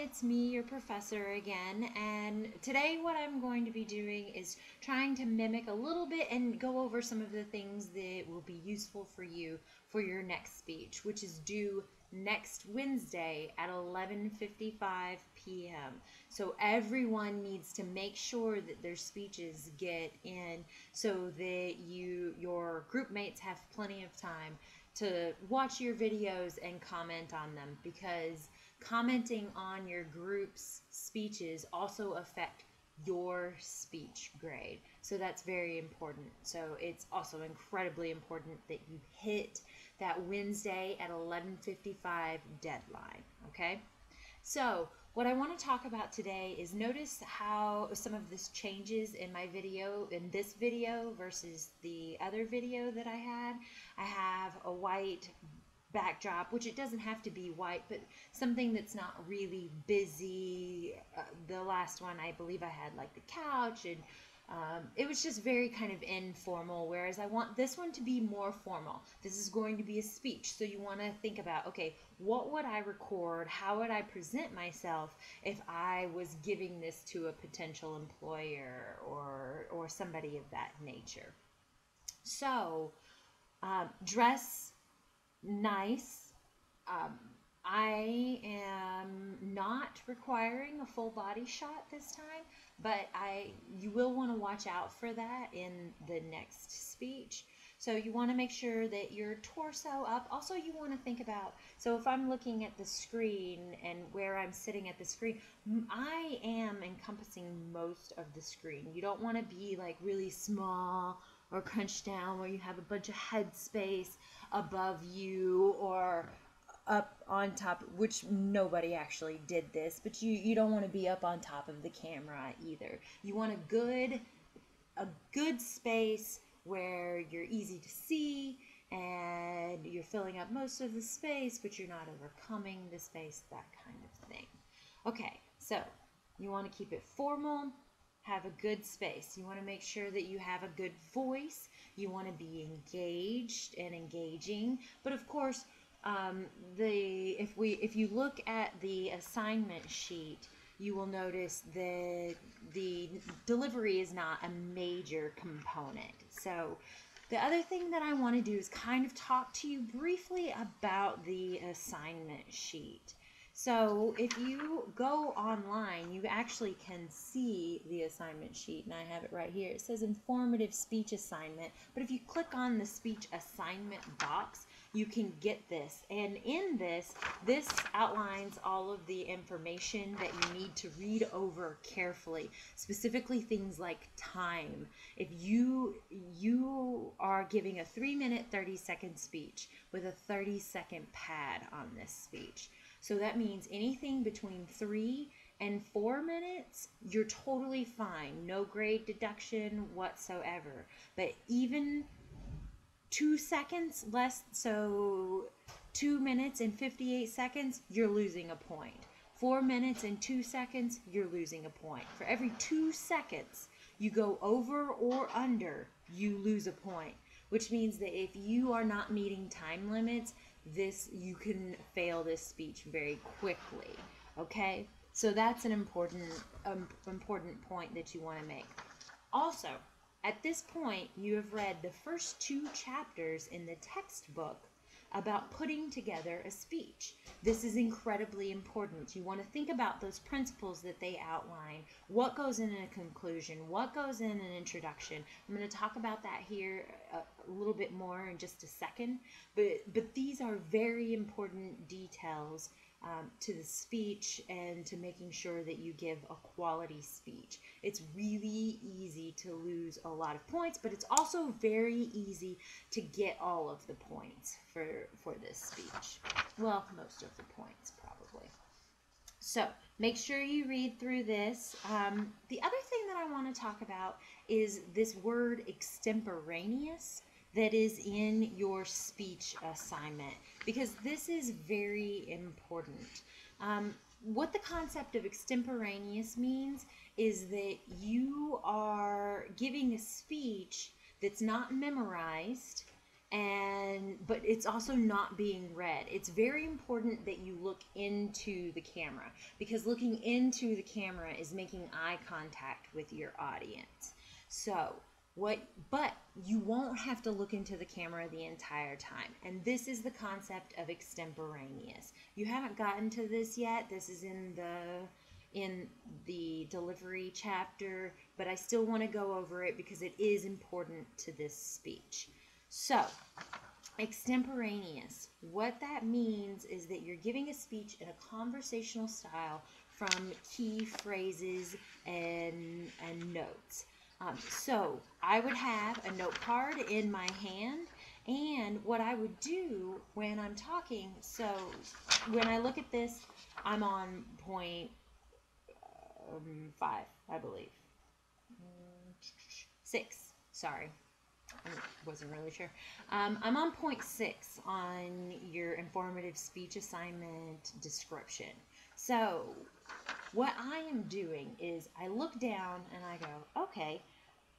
it's me, your professor again, and today what I'm going to be doing is trying to mimic a little bit and go over some of the things that will be useful for you for your next speech, which is due next Wednesday at 11:55 p.m. So everyone needs to make sure that their speeches get in so that your group mates have plenty of time to watch your videos and comment on them, because commenting on your group's speeches also affect your speech grade. So that's very important. So it's also incredibly important that you hit that Wednesday at 11:55 deadline, okay? So what I want to talk about today is, notice how some of this changes in my video, in this video versus the other video that I had. I have a white backdrop, which it doesn't have to be white, but something that's not really busy. The last one, I believe I had like the couch, and it was just very kind of informal, whereas I want this one to be more formal. This is going to be a speech, so you want to think about, okay, what would I record? How would I present myself if I was giving this to a potential employer or somebody of that nature? So, dress nice. I am not requiring a full body shot this time, but you will want to watch out for that in the next speech. So you want to make sure that your torso up. Also, you want to think about, so if I'm looking at the screen and where I'm sitting at the screen, I am encompassing most of the screen. You don't want to be like really small or crunched down where you have a bunch of head space above you or up on top, which nobody actually did this, but you don't want to be up on top of the camera either. You want a good space where you're easy to see and you're filling up most of the space, but you're not overcoming the space, that kind of thing. Okay, so you want to keep it formal, have a good space. You want to make sure that you have a good voice. You want to be engaged and engaging. But of course, if you look at the assignment sheet, you will notice that the delivery is not a major component. So the other thing that I want to do is kind of talk to you briefly about the assignment sheet. So if you go online, you actually can see the assignment sheet, and I have it right here. It says informative speech assignment, but if you click on the speech assignment box, you can get this. And in this outlines all of the information that you need to read over carefully, specifically things like time. If you are giving a 3-minute, 30-second speech with a 30-second pad on this speech. So that means anything between 3 and 4 minutes, you're totally fine. No grade deduction whatsoever. But even 2 seconds less, so 2 minutes and 58 seconds, you're losing a point. 4 minutes and 2 seconds, you're losing a point. For every 2 seconds you go over or under, you lose a point, which means that if you are not meeting time limits, you can fail this speech very quickly. Okay, so that's an important point that you want to make. Also, at this point, you have read the first 2 chapters in the textbook about putting together a speech. This is incredibly important. You want to think about those principles that they outline. What goes in a conclusion? What goes in an introduction? I'm going to talk about that here a little bit more in just a second. But these are very important details to the speech and to making sure that you give a quality speech. It's really easy to lose a lot of points, but it's also very easy to get all of the points for this speech. Well, most of the points probably. So make sure you read through this. The other thing that I want to talk about is this word extemporaneous that is in your speech assignment, because this is very important. What the concept of extemporaneous means is that you are giving a speech that's not memorized but it's also not being read. It's very important that you look into the camera, because looking into the camera is making eye contact with your audience. So but you won't have to look into the camera the entire time. And this is the concept of extemporaneous. You haven't gotten to this yet. This is in the delivery chapter, but I still want to go over it because it is important to this speech. So, extemporaneous. What that means is that you're giving a speech in a conversational style from key phrases and notes. So I would have a note card in my hand, and what I would do when I'm talking, so when I look at this, I'm on point 5, I believe. 6, sorry. I wasn't really sure. I'm on point 6 on your informative speech assignment description. So what I am doing is I look down and I go, okay,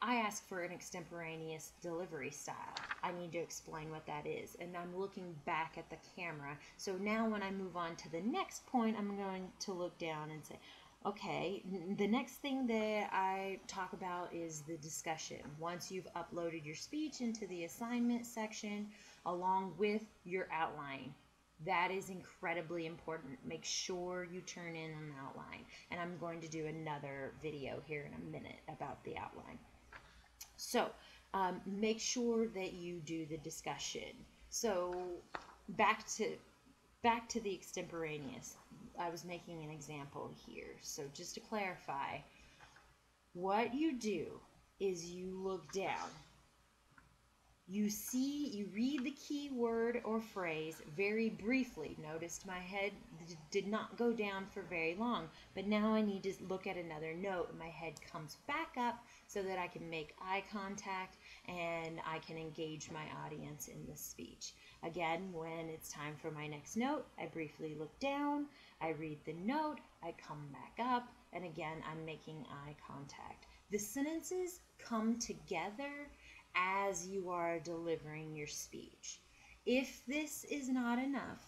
I ask for an extemporaneous delivery style. I need to explain what that is. And I'm looking back at the camera. So now when I move on to the next point, I'm going to look down and say, okay, the next thing that I talk about is the discussion. Once you've uploaded your speech into the assignment section, along with your outline. That is incredibly important. Make sure you turn in an outline. And I'm going to do another video here in a minute about the outline. So make sure that you do the discussion. So back to the extemporaneous. I was making an example here. So just to clarify, what you do is you look down. You read the key word or phrase very briefly. Notice my head did not go down for very long, but now I need to look at another note and my head comes back up so that I can make eye contact and I can engage my audience in the speech. Again, when it's time for my next note, I briefly look down, I read the note, I come back up, and again, I'm making eye contact. The sentences come together as you are delivering your speech. If this is not enough,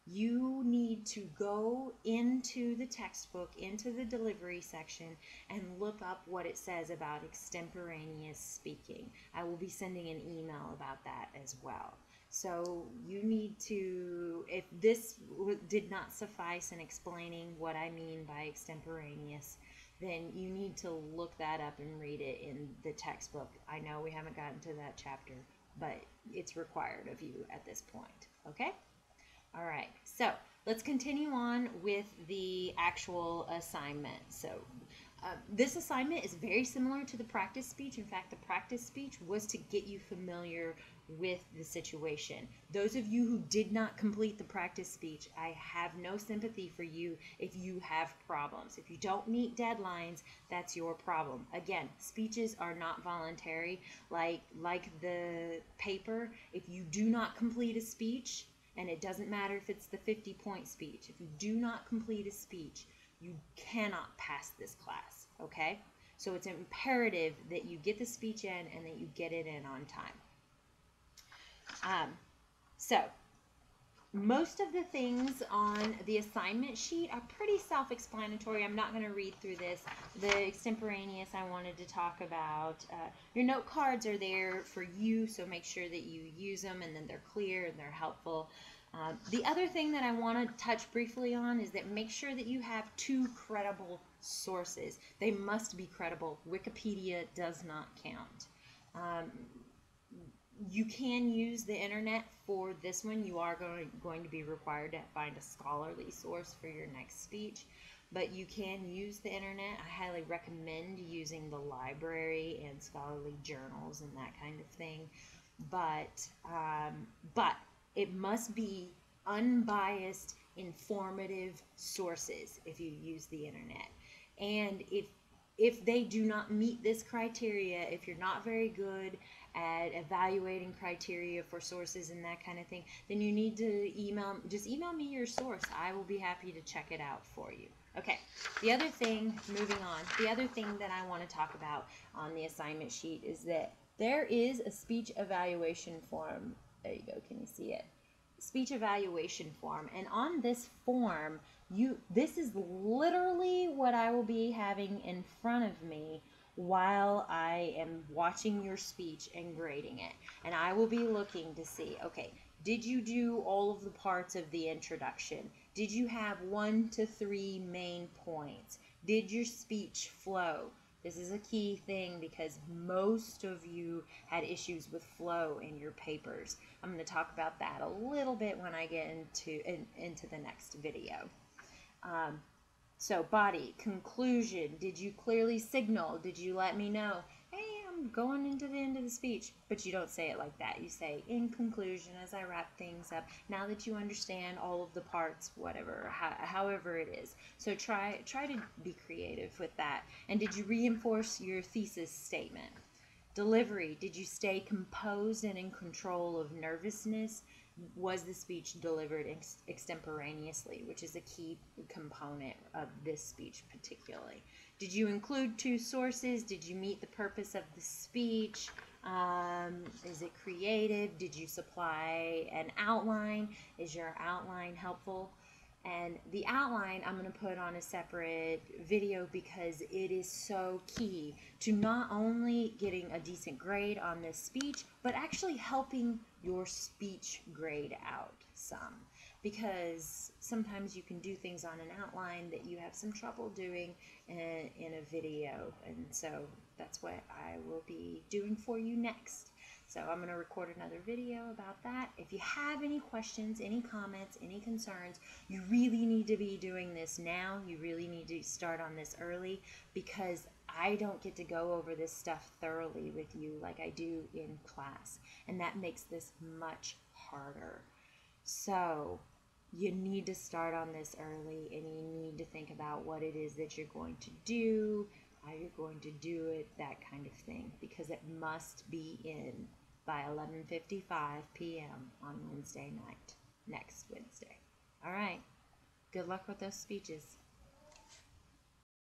you need to go into the textbook, into the delivery section, and look up what it says about extemporaneous speaking. I will be sending an email about that as well. So you need to, if this did not suffice in explaining what I mean by extemporaneous, then you need to look that up and read it in the textbook. I know we haven't gotten to that chapter, but it's required of you at this point, okay? All right, so let's continue on with the actual assignment. So this assignment is very similar to the practice speech. In fact, the practice speech was to get you familiar with the situation. Those of you who did not complete the practice speech, I have no sympathy for you if you have problems. If you don't meet deadlines, that's your problem. Again, speeches are not voluntary. Like the paper, if you do not complete a speech, and it doesn't matter if it's the 50-point speech, if you do not complete a speech, you cannot pass this class, okay? So it's imperative that you get the speech in and that you get it in on time. So most of the things on the assignment sheet are pretty self-explanatory. I'm not going to read through this. The extemporaneous I wanted to talk about. Your note cards are there for you, so make sure that you use them and then they're clear and they're helpful. The other thing that I want to touch briefly on is that make sure that you have 2 credible sources. They must be credible. Wikipedia does not count. You can use the internet for this one. You are going to be required to find a scholarly source for your next speech, but you can use the internet. I highly recommend using the library and scholarly journals and that kind of thing, but it must be unbiased, informative sources if you use the internet. And if they do not meet this criteria, if you're not very good at evaluating criteria for sources and that kind of thing, then you need to just email me your source. I will be happy to check it out for you. Okay, the other thing, moving on, the other thing that I want to talk about on the assignment sheet is that There is a speech evaluation form. There you go. Can you see it? Speech evaluation form. And on this form, this is literally what I will be having in front of me while I am watching your speech and grading it. And I will be looking to see, okay, did you do all of the parts of the introduction? Did you have 1 to 3 main points? Did your speech flow? This is a key thing because most of you had issues with flow in your papers. I'm going to talk about that a little bit when I get into the next video. So body, conclusion, did you clearly signal? Did you let me know, hey, I'm going into the end of the speech? But you don't say it like that. You say, in conclusion, as I wrap things up, now that you understand all of the parts, whatever, however it is. So try to be creative with that. And did you reinforce your thesis statement? Delivery, did you stay composed and in control of nervousness? Was the speech delivered extemporaneously, which is a key component of this speech particularly? Did you include 2 sources? Did you meet the purpose of the speech? Is it creative? Did you supply an outline? Is your outline helpful? And the outline I'm going to put on a separate video because it is so key to not only getting a decent grade on this speech, but actually helping your speech grade out some. Because sometimes you can do things on an outline that you have some trouble doing in a video. And so that's what I will be doing for you next. So I'm going to record another video about that. If you have any questions, any comments, any concerns, you really need to be doing this now. You really need to start on this early because I don't get to go over this stuff thoroughly with you like I do in class. And that makes this much harder. So you need to start on this early and you need to think about what it is that you're going to do, how you're going to do it, that kind of thing, because it must be in by 11:55 p.m. on Wednesday night, next Wednesday. All right. Good luck with those speeches.